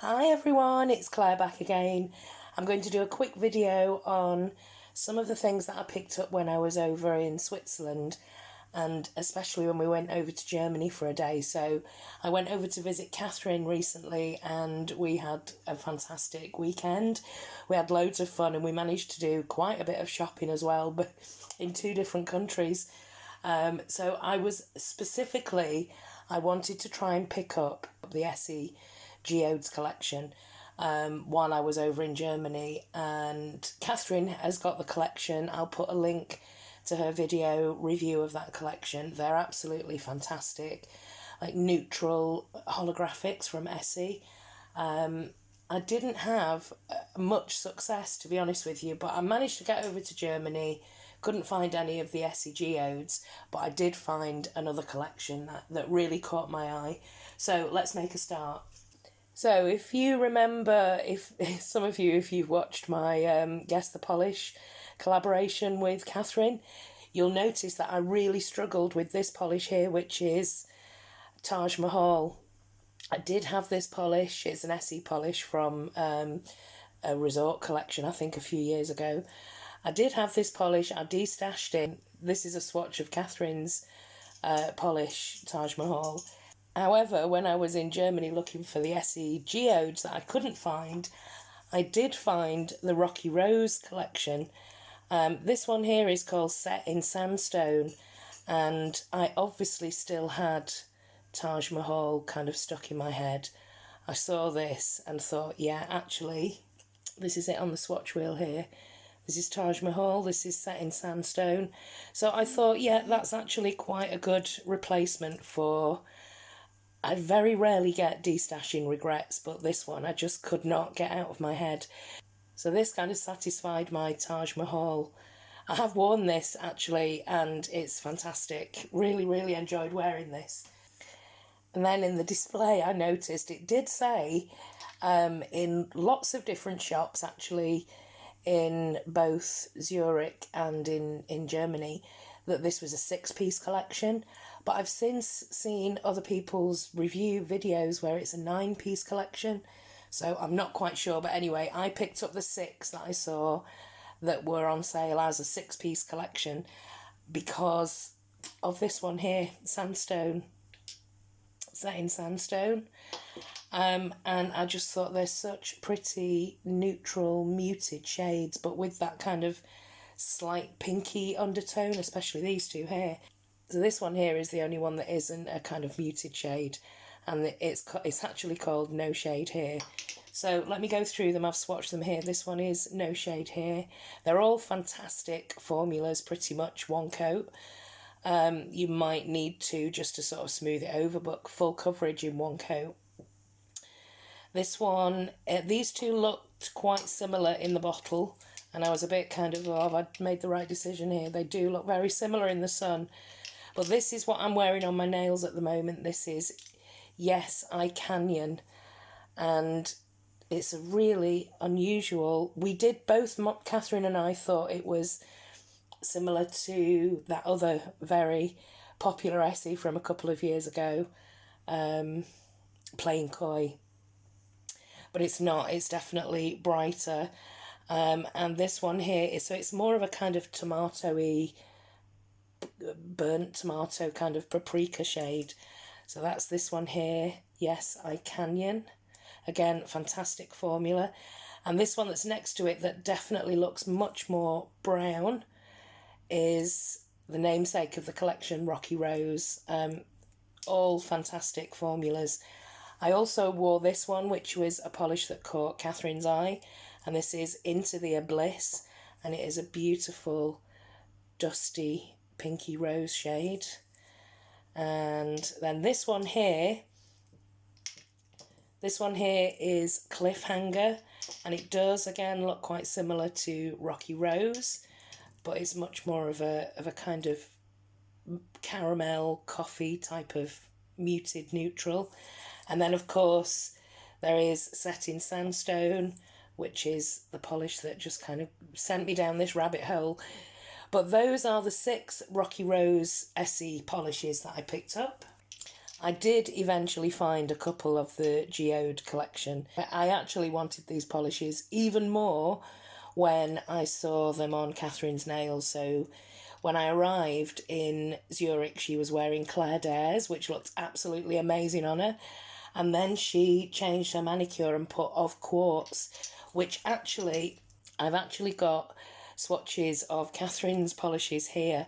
Hi everyone, it's Claire back again. I'm going to do a quick video on some of the things that I picked up when I was over in Switzerland, and especially when we went over to Germany for a day. So I went over to visit Catherine recently and we had a fantastic weekend. We had loads of fun and we managed to do quite a bit of shopping as well, but in two different countries. So I wanted to try and pick up the Essie Geodes collection while I was over in Germany, and Catherine has got the collection. I'll put a link to her video review of that collection. They're absolutely fantastic, like neutral holographics from Essie. I didn't have much success, to be honest with you, but I managed to get over to Germany. Couldn't find any of the Essie Geodes, but I did find another collection that really caught my eye. So let's make a start. So if you remember, if you've watched my Guess the Polish collaboration with Catherine, you'll notice that I really struggled with this polish here, which is Taj Mahal. I did have this polish. It's an Essie polish from a resort collection, I think a few years ago. I did have this polish. I destashed it. This is a swatch of Catherine's polish, Taj Mahal. However, when I was in Germany looking for the Essie Geodes that I couldn't find, I did find the Rocky Rose collection. This one here is called Set in Sandstone, and I obviously still had Taj Mahal kind of stuck in my head. I saw this and thought, yeah, actually, this is it on the swatch wheel here. This is Taj Mahal, this is Set in Sandstone. So I thought, yeah, that's actually quite a good replacement for... I very rarely get destashing regrets, but this one I just could not get out of my head. So this kind of satisfied my Taj Mahal. I have worn this actually and it's fantastic. Really, really enjoyed wearing this. And then in the display I noticed it did say in lots of different shops actually in both Zurich and in Germany that this was a 6-piece collection. But I've since seen other people's review videos where it's a 9-piece collection. So I'm not quite sure. But anyway, I picked up the 6 that I saw that were on sale as a 6-piece collection because of this one here, Sandstone, Set in Sandstone. And I just thought they're such pretty neutral, muted shades, but with that kind of slight pinky undertone, especially these two here. So this one here is the only one that isn't a kind of muted shade, and it's actually called No Shade Here. So let me go through them. I've swatched them here. This one is No Shade Here. They're all fantastic formulas, pretty much one coat. You might need to just to sort of smooth it over, but full coverage in one coat. This one, these two looked quite similar in the bottle, and I was a bit kind of, oh, have I made the right decision here? They do look very similar in the sun. But this is what I'm wearing on my nails at the moment. This is Yes, I Canyon. And it's a really unusual... We did both, Catherine and I thought it was similar to that other very popular Essie from a couple of years ago, Plain Koi. But it's not. It's definitely brighter. And this one here is... So it's more of a kind of tomato-y, burnt tomato kind of paprika shade. So that's this one here, Yes, I Canyon. Again, fantastic formula. And this one that's next to it that definitely looks much more brown is the namesake of the collection, Rocky Rose. All fantastic formulas. I also wore this one, which was a polish that caught Catherine's eye, and this is Into the Abyss, and it is a beautiful dusty pinky rose shade. And then this one here is Cliffhanger, and it does again look quite similar to Rocky Rose, but it's much more of a kind of caramel coffee type of muted neutral. And then of course there is Set in Sandstone, which is the polish that just kind of sent me down this rabbit hole. But those are the 6 Rocky Rose Essie polishes that I picked up. I did eventually find a couple of the Geode collection. I actually wanted these polishes even more when I saw them on Catherine's nails. So when I arrived in Zurich, she was wearing Claire Dares, which looked absolutely amazing on her. And then she changed her manicure and put of quartz, which actually, I've actually got swatches of Catherine's polishes here.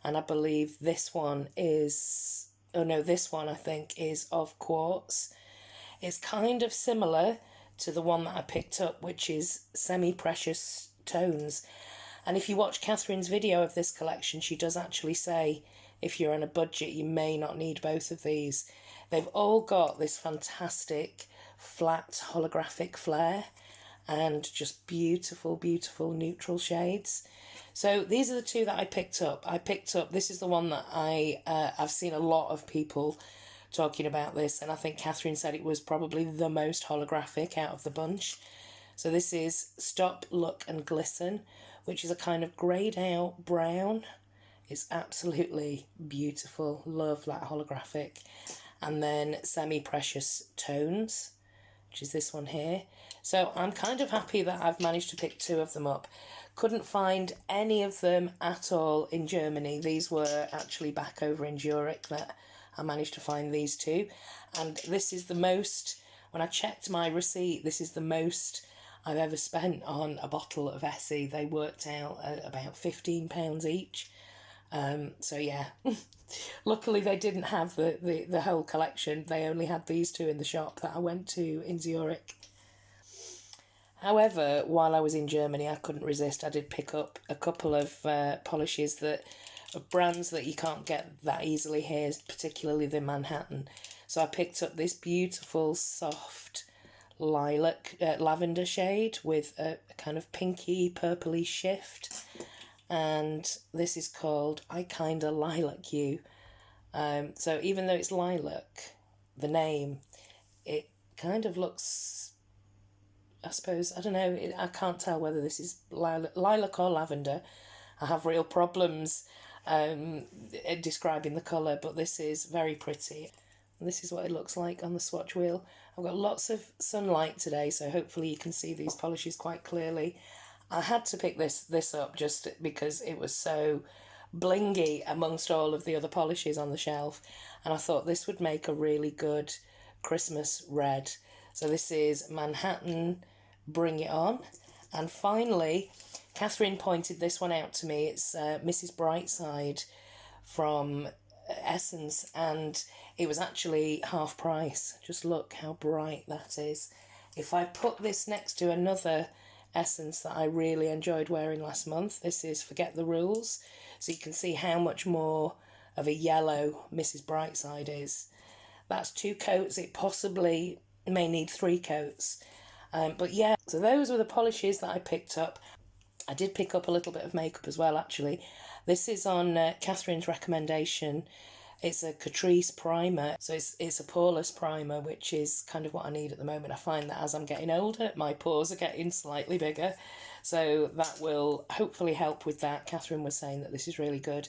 And I believe this one is, oh no, this one I think is of quartz. It's kind of similar to the one that I picked up, which is semi-precious tones. And if you watch Catherine's video of this collection, she does actually say, if you're on a budget, you may not need both of these. They've all got this fantastic flat holographic flare and just beautiful, beautiful neutral shades. So these are the two that I picked up. This is the one that I've seen a lot of people talking about this, and I think Catherine said it was probably the most holographic out of the bunch. So this is Stop, Look and Glisten, which is a kind of greyed out brown. It's absolutely beautiful. Love that holographic. And then Semi-Precious Tones, which is this one here. So I'm kind of happy that I've managed to pick two of them up. Couldn't find any of them at all in Germany. These were actually back over in Zurich that I managed to find these two. And this is the most, when I checked my receipt, this is the most I've ever spent on a bottle of Essie. They worked out at about £15 each. So yeah, luckily they didn't have the whole collection. They only had these two in the shop that I went to in Zurich. However, while I was in Germany, I couldn't resist. I did pick up a couple of polishes of brands that you can't get that easily here, particularly the Manhattan. So I picked up this beautiful soft lilac lavender shade with a kind of pinky purpley shift, and this is called I Kinda Lilac You. So even though it's lilac, the name, it kind of looks, I suppose, I don't know, I can't tell whether this is lilac or lavender. I have real problems describing the colour, but this is very pretty. And this is what it looks like on the swatch wheel. I've got lots of sunlight today, so hopefully you can see these polishes quite clearly. I had to pick this up just because it was so blingy amongst all of the other polishes on the shelf, and I thought this would make a really good Christmas red. So this is Manhattan Bring It On. And finally, Catherine pointed this one out to me. It's Mrs Brightside from Essence, and it was actually half price. Just look how bright that is. If I put this next to another Essence that I really enjoyed wearing last month, this is Forget the Rules, so you can see how much more of a yellow Mrs Brightside is. That's 2 coats. It possibly may need 3 coats. But yeah, so those were the polishes that I picked up. I did pick up a little bit of makeup as well, actually. This is on Catherine's recommendation. It's a Catrice primer, so it's a poreless primer, which is kind of what I need at the moment. I find that as I'm getting older, my pores are getting slightly bigger, so that will hopefully help with that. Catherine was saying that this is really good.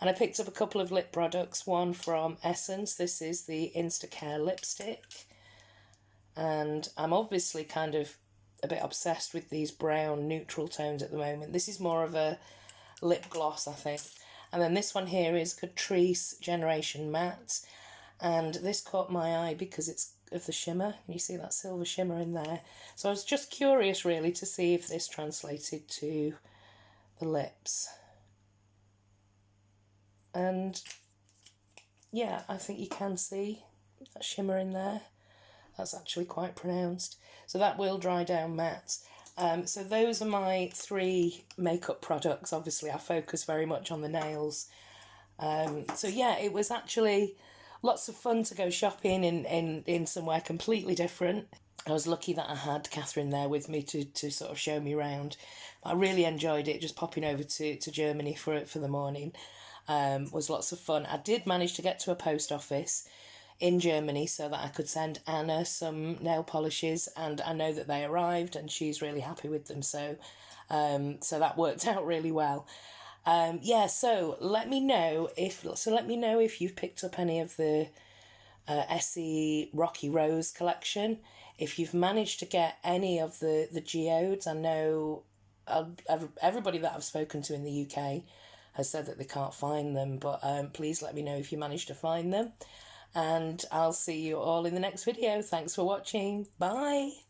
And I picked up a couple of lip products, one from Essence. This is the Instacare lipstick, and I'm obviously kind of a bit obsessed with these brown neutral tones at the moment. This is more of a lip gloss, I think. And then this one here is Catrice Generation Matte, and this caught my eye because it's of the shimmer. You see that silver shimmer in there. So I was just curious really to see if this translated to the lips. And yeah, I think you can see that shimmer in there. That's actually quite pronounced. So that will dry down matte. So those are my 3 makeup products. Obviously, I focus very much on the nails. So yeah, it was actually lots of fun to go shopping in somewhere completely different. I was lucky that I had Catherine there with me to sort of show me around. I really enjoyed it, just popping over to Germany for the morning. Was lots of fun. I did manage to get to a post office in Germany so that I could send Anna some nail polishes, and I know that they arrived and she's really happy with them, so that worked out really well. Yeah, so let me know if you've picked up any of the Essie Rocky Rose collection. If you've managed to get any of the geodes, I know everybody that I've spoken to in the UK has said that they can't find them, but please let me know if you managed to find them. And I'll see you all in the next video. Thanks for watching. Bye.